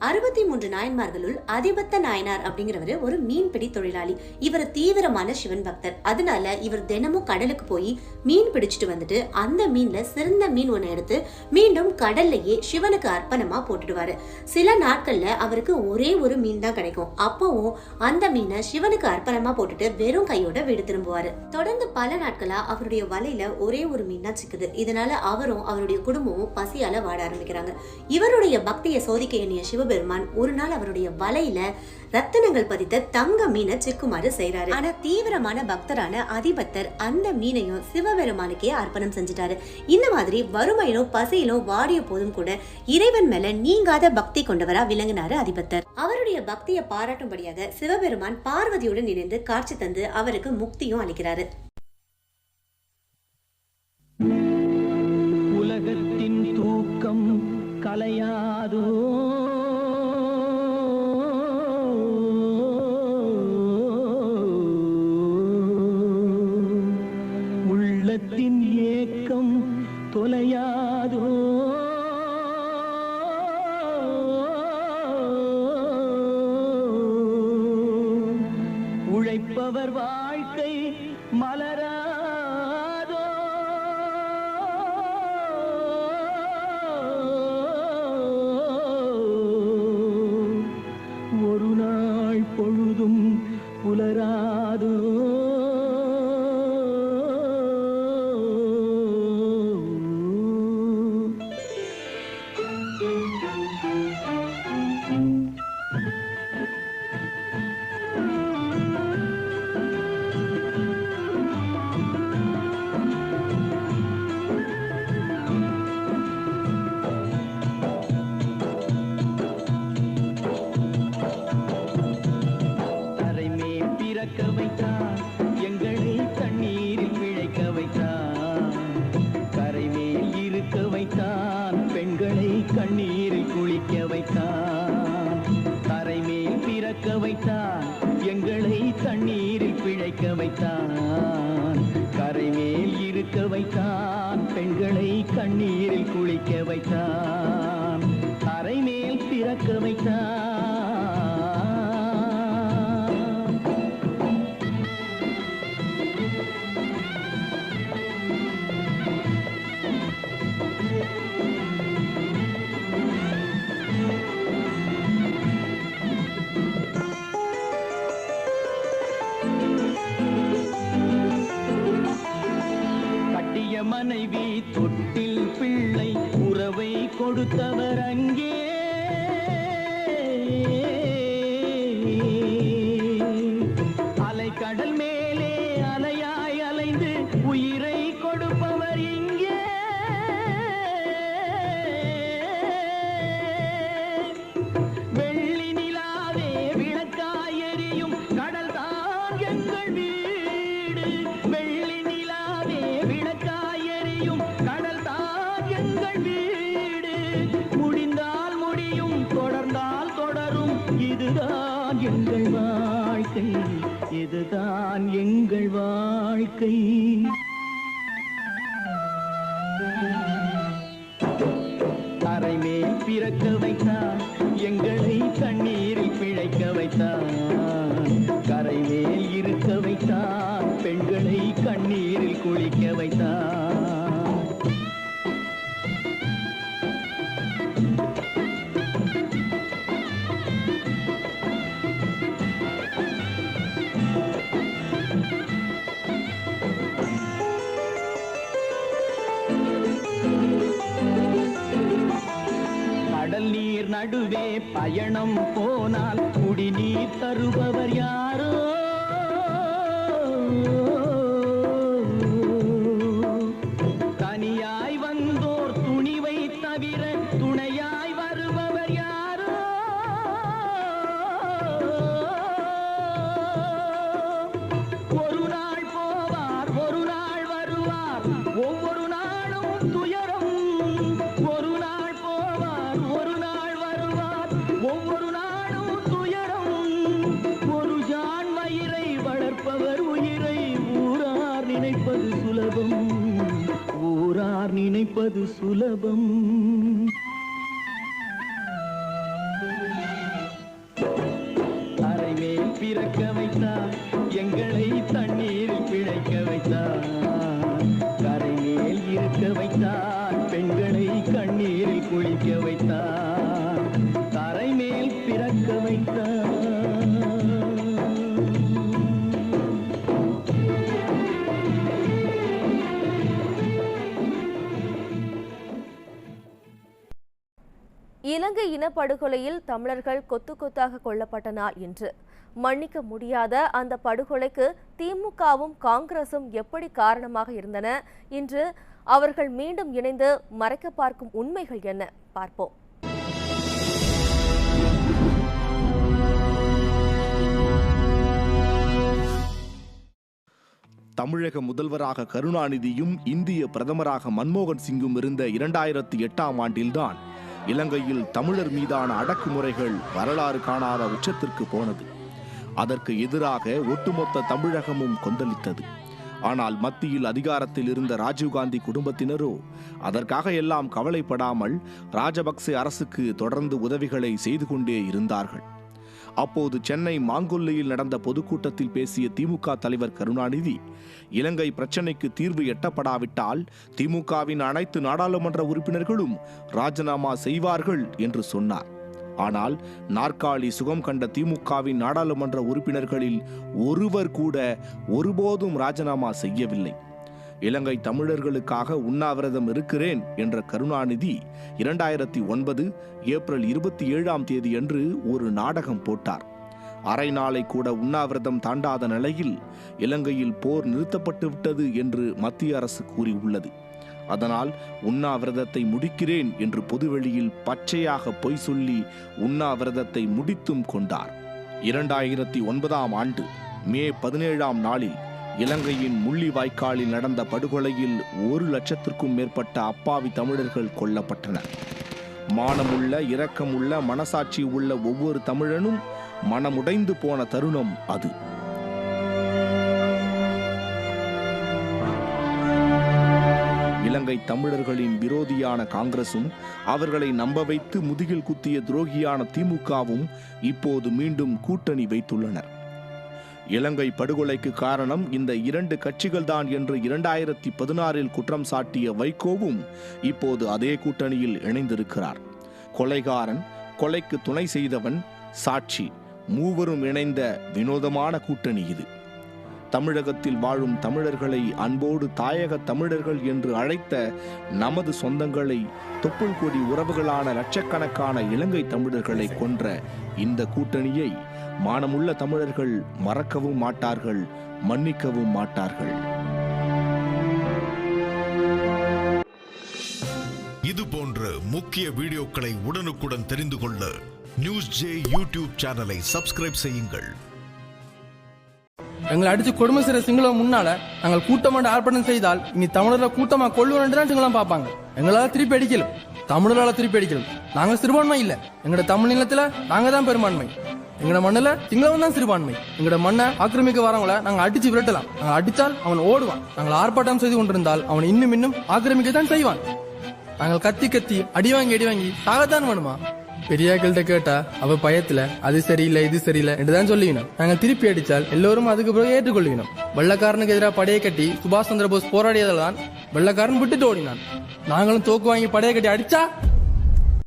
63 நாயன்மார்களுள் அதிபத்த நாயனார் அப்படிங்கிறவரு ஒரு மீன்பிடி தொழிலாளி. இவர் தீவிரமான சிவன் பக்தர். அதனால இவர் தினமும் கடலுக்கு போய் மீன் பிடிச்சிட்டு வந்துட்டு அந்த மீன்ல சிறந்த மீன் ஒண்ணு எடுத்து மீண்டும் கடல்லையே சிவனுக்கு அர்ப்பணமா போட்டுடுவாரு. சில நாட்கள்ல அவருக்கு ஒரே ஒரு மீன் தான் கிடைக்கும். அப்பவும் அந்த மீனை சிவனுக்கு அர்ப்பணமா போட்டுட்டு வெறும் கையோட வீடு திரும்புவாரு. தொடர்ந்து பல நாட்களா அவருடைய வலையில ஒரே ஒரு மீன் தான் சிக்குது. இதனால அவரும் அவருடைய குடும்பமும் பசியால வாட ஆரம்பிக்கிறாங்க. இவருடைய பக்தியை சோதிக்க எண்ணிய சிவபெருமான் ஒரு நாள் அவருடைய வலையில ரத்தினங்கள் பதித்த தங்க மீனை சிக்குமாறு செய்யறாரு. ஆனா தீவிரமான பக்தரான அதிபத்தர் அந்த மீனையும் சிவபெருமானுக்கே அர்ப்பணம் செஞ்சுட்டாரு. இந்த மாதிரி வறுமையிலும் பசியிலும் வாடிய போதும் கூட இறைவன் மேல நீங்காத பக்தி கொண்டவரா விளங்கினாரு அதிபத்தர். அவருடைய பக்தியை பாராட்டும்படியாக சிவபெருமான் பார்வதியுடன் இணைந்து காட்சி தந்து அவருக்கு முக்தியும் அளிக்கிறாரு. உலகத்தின் தூக்கம் கலையாதோ, உள்ளத்தின் ஏக்கம் தொலையாதோ, உழைப்பவர் வாழ்க்கை மலராதோ, ஒரு நாள் பொழுதும் புலராதோ. எங்களை தண்ணீரில் விழைக்க வைத்தான், கரை மேல் இருக்க வைத்தான், பெண்களை கண்ணீரில் குளிக்க வைத்தான். கரை மேல் பிறக்க வைத்தான், எங்களை தண்ணீரில் பிழைக்க வைத்தான், கரை மேல் இருக்க வைத்தான், பெண்களை கண்ணீரில் குளிக்க வைத்தான். கரை மேல் பிறக்க வைத்தான். மனைவி தொட்டில் பிள்ளை உறவை கொடுத்தவர் அங்கே, அலைக்கடல் மேலே அலையாய் அலைந்து உயிரை கொடுப்பவர் இங்கே. வெள்ளி நிலாவே விளக்காய் எரியும் கடல் தான் எங்கள் வீடு, வெள்ளி நிலாவே விளக்காய் கடல் தான் எங்கள் வீடு. முடிந்தால் முடியும், தொடர்ந்தால் தொடரும், இதுதான் எங்கள் வாழ்க்கை, இதுதான் எங்கள் வாழ்க்கை. கரை மேல் பிறக்க வைத்தான், எங்களை தண்ணீரில் பிழைக்க வைத்தான், கரை மேல் இருக்க வைத்தான், பெண்களை கண்ணீரில் குளிக்க வைத்தான். கடல் நீர் நடுவே பயணம் போனால் குடிநீர் தருபவர் யாரோ, தனியாய் வந்தோர் துணிவை தவிர துணையாய் வருபவர் யாரோ, ஒரு நாள் போவார் ஒரு நாள் வருவார், ஒவ்வொரு நாளும் துயரம், ஒரு நாள் போவார் ஒரு நாள் வருவார், ஒவ்வொரு நாளும் துயரம். ஒரு ஜான் வயிறை வளர்ப்பவர் உயிரை ஊரார் நினைப்பது சுலபம், ஊரார் நினைப்பது சுலபம். இலங்கை இனப்படுகொலையில் தமிழர்கள் கொத்து கொத்தாக கொல்லப்பட்ட நாள் இன்று. மன்னிக்க முடியாத அந்த படுகொலைக்கு திமுகவும் காங்கிரசும் எப்படி காரணமாக இருந்தன? இன்று அவர்கள் மீண்டும் இணைந்து மறைக்க பார்க்கும் உண்மைகள் என்ன? பார்ப்போம். தமிழக முதல்வராக கருணாநிதியும் இந்திய பிரதமராக மன்மோகன் சிங்கும் இருந்த 2008ஆம் ஆண்டில்தான் இலங்கையில் தமிழர் மீதான அடக்குமுறைகள் வரலாறு காணாத உச்சத்திற்கு போனது. அதற்கு எதிராக ஒட்டுமொத்த தமிழகமும் கொந்தளித்தது. ஆனால் மத்தியில் அதிகாரத்தில் இருந்த ராஜீவ்காந்தி குடும்பத்தினரோ அதற்காக எல்லாம் கவலைப்படாமல் ராஜபக்சே அரசுக்கு தொடர்ந்து உதவிகளை செய்து கொண்டே இருந்தார்கள். அப்போது சென்னை மாங்கொல்லையில் நடந்த பொதுக்கூட்டத்தில் பேசிய திமுக தலைவர் கருணாநிதி, இலங்கை பிரச்சினைக்கு தீர்வு எட்டப்படாவிட்டால் திமுகவின் அனைத்து நாடாளுமன்ற உறுப்பினர்களும் ராஜினாமா செய்வார்கள் என்று சொன்னார். ஆனால் நாற்காலி சுகம் கண்ட திமுகவின் நாடாளுமன்ற உறுப்பினர்களில் ஒருவர் கூட ஒருபோதும் ராஜினாமா செய்யவில்லை. இலங்கை தமிழர்களுக்காக உண்ணாவிரதம் இருக்கிறேன் என்ற கருணாநிதி 2009 ஏப்ரல் 27ஆம் தேதியன்று ஒரு நாடகம் போட்டார். அரை நாளை கூட உண்ணாவிரதம் தாண்டாத நிலையில் இலங்கையில் போர் நிறுத்தப்பட்டு விட்டது என்று மத்திய அரசு கூறியுள்ளது. அதனால் உண்ணாவிரதத்தை முடிக்கிறேன் என்று பொதுவெளியில் பச்சையாக பொய் சொல்லி உண்ணாவிரதத்தை முடித்தும் கொண்டார். 2009ஆம் ஆண்டு மே 17ஆம் நாளில் இலங்கையின் முள்ளிவாய்க்காலில் நடந்த படுகொலையில் 1 லட்சத்திற்கும் மேற்பட்ட அப்பாவி தமிழர்கள் கொல்லப்பட்டனர். மானமுள்ள, இரக்கமுள்ள, மனசாட்சி உள்ள ஒவ்வொரு தமிழனும் மனமுடைந்து போன தருணம் அது. இலங்கை தமிழர்களின் விரோதியான காங்கிரசும் அவர்களை நம்ப வைத்து முதுகில் குத்திய துரோகியான திமுகவும் இப்போது மீண்டும் கூட்டணி வைத்துள்ளனர். இலங்கை படுகொலைக்கு காரணம் இந்த 2 கட்சிகள்தான் என்று 2016இல் குற்றம் சாட்டிய வைகோவும் இப்போது அதே கூட்டணியில் இணைந்திருக்கிறார். கொலைகாரன், கொலைக்கு துணை செய்தவன், சாட்சி மூவரும் இணைந்த வினோதமான கூட்டணி இது. தமிழகத்தில் வாழும் தமிழர்களை அன்போடு தாயக தமிழர்கள் என்று அழைத்த நமது சொந்தங்களை, தொப்புள் கொடி உறவுகளான லட்சக்கணக்கான இலங்கை தமிழர்களை கொன்ற இந்த கூட்டணியை மானமுள்ள தமிழர்கள் மறக்கவும் மாட்டார்கள், மன்னிக்கவும் மாட்டார்கள். இது போன்ற முக்கிய வீடியோக்களை உடனுக்குடன் தெரிந்து கொள்ள நியூஸ்ஜே யூடியூப் சேனலை சப்ஸ்கிரைப் செய்யுங்கள். எங்களை அடிச்சு கொடுமை செய்யற சிங்களம் முன்னால நாங்கள் கூட்டமாக ஆர்ப்பாட்டம் செய்தால் இனி தமிழர்ல கூட்டமா கொள்ளுவோம் தான் சிங்களம் பார்ப்பாங்க. எங்களால திருப்பி அடிக்கலும், தமிழரால திருப்பி அடிக்கலும். நாங்க சிறுபான்மை இல்ல, எங்களோட தமிழ் நிலத்துல நாங்க தான் பெரும்பான்மை. எங்கட மண்ணில் சிங்களவன் தான் சிறுபான்மை. எங்கட மண்ணை ஆக்கிரமிக்க வரவங்கள நாங்க அடிச்சு விரட்டலாம். நாங்கள் அடித்தால் அவன் ஓடுவான். நாங்கள் ஆர்ப்பாட்டம் செய்து கொண்டிருந்தால் அவன் இன்னும் இன்னும் ஆக்கிரமிக்கத்தான் செய்வான். நாங்கள் கத்தி கத்தி அடி வாங்கி சாகத்தான் வேணுமா? பெரியாக்கள்கிட்ட கேட்டா அவ பயத்துல அது சரியில்லை இது சரியில்லை என்றுதான் சொல்லுவினோம். நாங்கள் திருப்பி அடித்தால் எல்லோரும் அதுக்கு பிறகு ஏற்றுக்கொள்வினோம். வெள்ளக்காரனுக்கு எதிராக படையை கட்டி சுபாஷ் சந்திர போஸ் போராடியதால் தான் வெள்ளக்காரன் விட்டுட்டு ஓடினான். நாங்களும் தோக்கு வாங்கி படையை கட்டி அடிச்சா